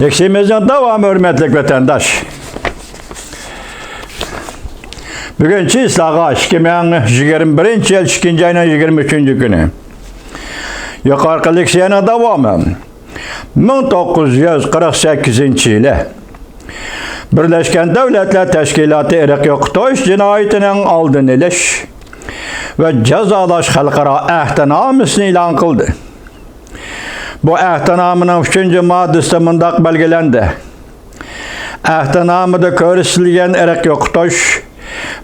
Leksimizin devamı hürmetlik vatandaş. Bugünkü islağa 2021 yıl 2. ayının 23. günü. Yukarı leksiyana devamı 1948 yılı Birleşken Devletler Teşkilatı Irak yo'qotish jinoyatining oldini olish ve cezalash xalqaro ahdnamesini e'lon qildi. Bu ahdnamening 3. moddasida mundaq belgilendi. Ahdnamada ko'rsatilgan Irak yo'qotish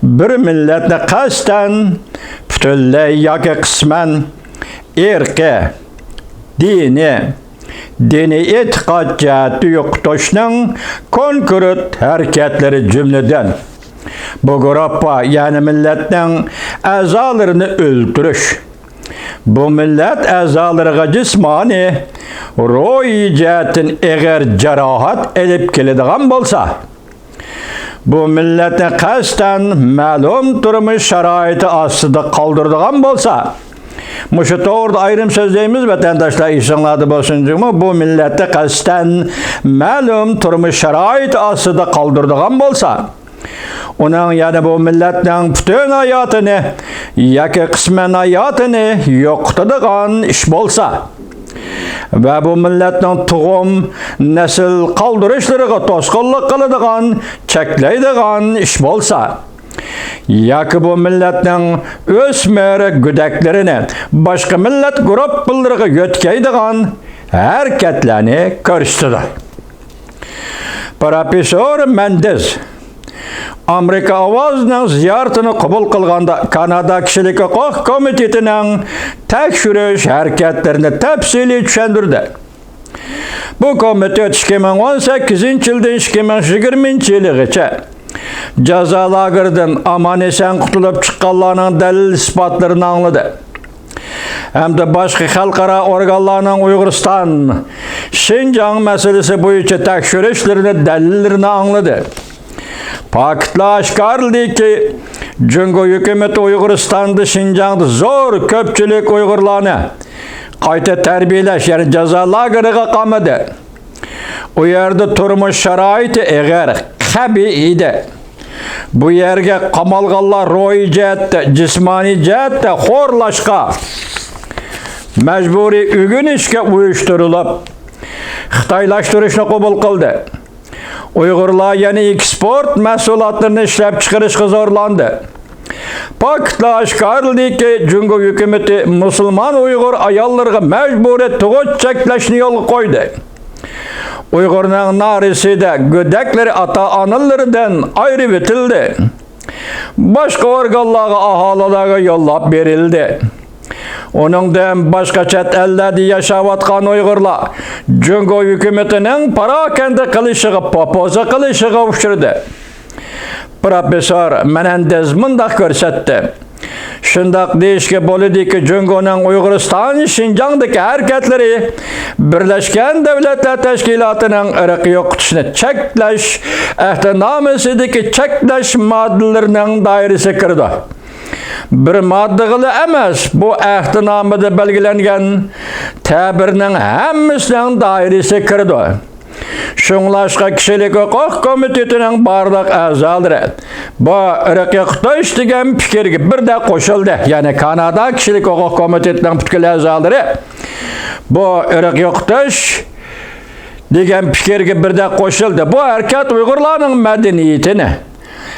bir millatni qasddan butunlay yoki qisman irqi, dini e'tiqod jihati yo'qotishning konkret harakatları cümleden bu gruppa yani milletning a'zolarini o'ldirish, bu millat a'zolariga jismoniy, ruhiy jihatdan og'ir jarohat elib keladigan bo'lsa, bu millatni qasddan ma'lum turmush sharoiti ostida qoldiradigan bo'lsa, Muşu doğruda ayrım sözleyimiz vatandaşlar işinladı bolsuncumu bu milleti qasddan ma'lum turmuş şarait asıda kaldırdığan bolsa, onun yani bu milletning bütün hayatını yoki qisman hayatını yo'qotadigan ish bolsa ve bu milletning tug'um nesil qoldirishlariga to'sqinlik qiladigan, cheklaydigan ish bolsa, yoki bu milletning o'smir go'daklarini boshqa millat guruhlariga yo'tkaydigan harakatlarni ko'rsatdi. Professor Mendez Amerika ovozining ziyoratini qabul qilganda Kanada kishilik huquq komitetining tekshirish harakatlarini tafsiliy tushuntirdi. Bu komitet 2018 yildan 2020 yilgacha Ceza lagerdan aman esen qutulup chiqqanlarning dalil isbotlarini angladi. Hem de başka xalqaro organlarning Uyg'uriston, Şinjan meselesi bo'yicha tekshirishlarni dalillarini angladi. Faktlar oshkorlandiki, Jungo hukumati Uyg'uristonda Şinjanda zo'r ko'pchilik Uyg'urlarni qayta tarbiyalash, ya'ni jazo lageriga qamadi. U yerda turmush sharoiti og'ir, qabiy edi. Bu yerga qamalganlar ruhiy jihatda, jismoniy jihatda xo'rlashga, majburiy o'rganishga uyushtirilib, xitoylashtirishni qabul qildi. Uyg'urlar yana eksport mahsulotlarini ishlab chiqarishga zo'rlandi. Faktlar oshkorlandiki, Jungo hukumati musulmon Uyg'ur ayollarga majburiy tug'ut cheklashni yo'lga qo'ydi. Uyg'urning narisida go'daklar ota-onalaridan ayirib etildi. Boshqa organlarga aholilarga yo'llab berildi. Uningdan boshqa chet ellarda yashayotgan Uyg'urlar Jungo hukumatining parokanda qilishiga, popoza qilishiga uchradi. Professor Menendez mundaq ko'rsatdi. Shundaq deyishga bo'ladiki, Jungoning Uyg'uriston, Şinjandagi harakatlari Birleşken Devletler Teşkilatı'nın Irak yo'qotishni cheklash ahdnomasidagi cheklash moddalarning doirasiga kirdi. Bir moddaga emas, bu ahdnomada belgilangan ta'birning hammasining doirasiga kirdi. Şunlaşqa kishilik huquq komitetining barliq a'zolari bu Irak yo'qotish degan fikrga birda qo'shildi. Ya'ni Kanada kishilik huquq komitetining butkul a'zolari bu Irak yo'qotish degan fikrga birda qo'shildi. Bu harakat Uyg'urlarning madaniyatini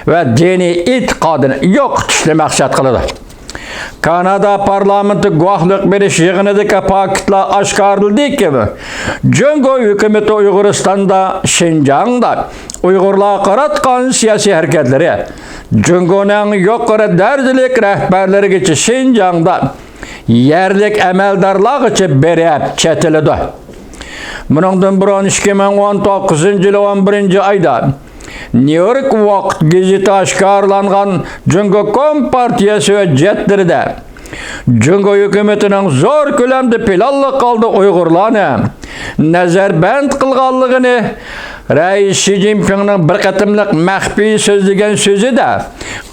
va diniy e'tiqodini yo'qotishni maqsad qiladi. Kanada parlamenti guvohlik berish yig'inidagi faktlar oshkorlandiki, Jungo hukumati Uyg'uristonda, Şinjanda Uyg'urlarga qaratgan siyosiy harakatlari Jungoning yuqori darajalik rahbarlarigacha Şinjanda yerlik amaldorlargacha berib chetiladi. Buningdan burun 2019 yil 11 oyda New York Vaqt gazeti oshkorlangan Jungo Kompartiyasi hujjatlarida Jungo hukumatining zo'r ko'lamda planli qoldi Uyg'urlarni nazarband qilganligini Rais Xi Jinpingning bir qatimliq maxfiy so'zlagan so'zida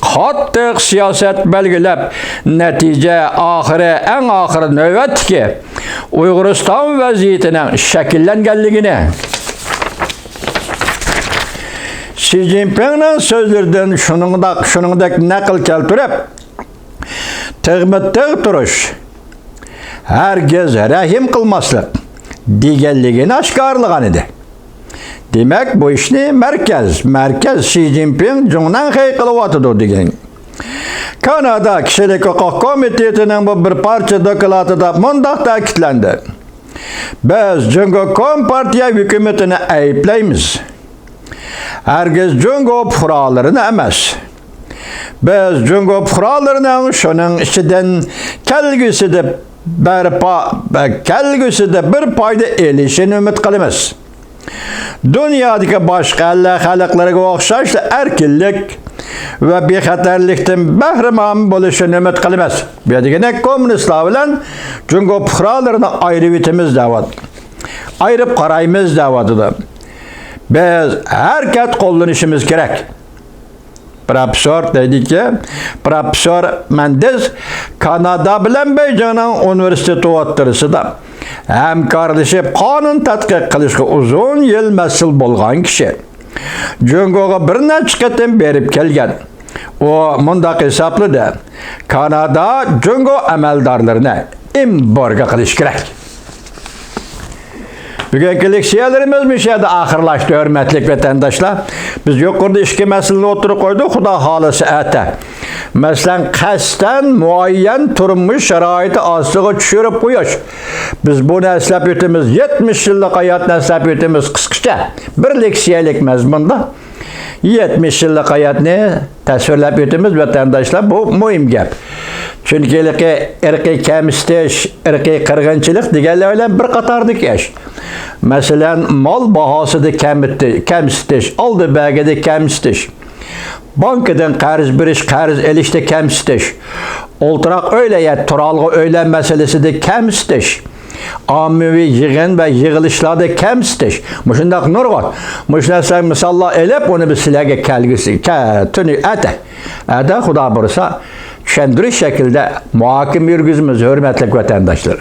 qattiq siyosat belgilab, natija eng oxiri navbatdagi Uyg'uriston vaziyatining shakllanganligini Xi Jinping'nin sözlerden şuningdek naql keltirib, tig'mi-tig' turish, hargiz rahim qilmaslik deganligini oshkorlagan edi. Demak, bu ishni markaz Xi Jinping Junanxey qilyotidi degan. Kanada Kishilik huquq komitetining bu bir parcha dokladida mundaq ta'kidlandi. Biz Jungo Kompartiya hukumatini ayblaymiz. Hargiz Jungo fuqarolarini emas. Biz Jungo fuqarolarining shuning ichidan kelgusida bir foyda elishini umid qilamiz. Dunyodagi boshqa xalqlarga o'xshash erkinlik va bexatarlikdan bahramand bo'lishini umid qilamiz. Bu yerda kommunistlar bilan Jungo fuqarolarini ayirib qaraymiz davotida. Biz harakat qo'llanishimiz kerak. Professor Mendes Kanada bilan Beijingning universiteti o'rtasida hamkorlashib qonun tadqiq qilishga uzun yil mas'ul bo'lgan kishi. Jungoga bir necha qatim berib kelgan. O mundaq hisobladi. Kanada Jungo amaldorlarini embargo qilish kerak. Bugungi leksiyalarimiz müşahede ahırlaştı, hürmetlik vatandaşlar. Biz yukarıda iki meseleni oturup koyduk, Xudo xolasa ata. Mesela qasdan muayyen turmuş şaraiti astığı düşürüp qo'yish. Biz bunu eslab o'tamiz, 70 yillik hayotni eslab o'tamiz qisqacha. Bir leksiyalik mazmunda 70 yillik hayotni tasvirlab o'tamiz vatandaşlar. Bu muhim gap. Çünkü irqiy kamsitish, irqiy qirg'inchilik deganlar bilan bir qatorlik ish. Masalan, mol bahosida kamsitish, oldi bagida kamsitish, bankadan qarz berish, qarz elishda kamsitish, o'ltiroq turalg'i o'ylan masalasida kamsitish, ommaviy yig'in va yig'ilishlarda kamsitish. Mushundaq nurg'on. Mushunday misollar elib, uni biz sizlarga kelgusi tuni ata Xudo bursa tushundirish shaklida muhokama yurgizamiz, hurmatli vatandoshlar.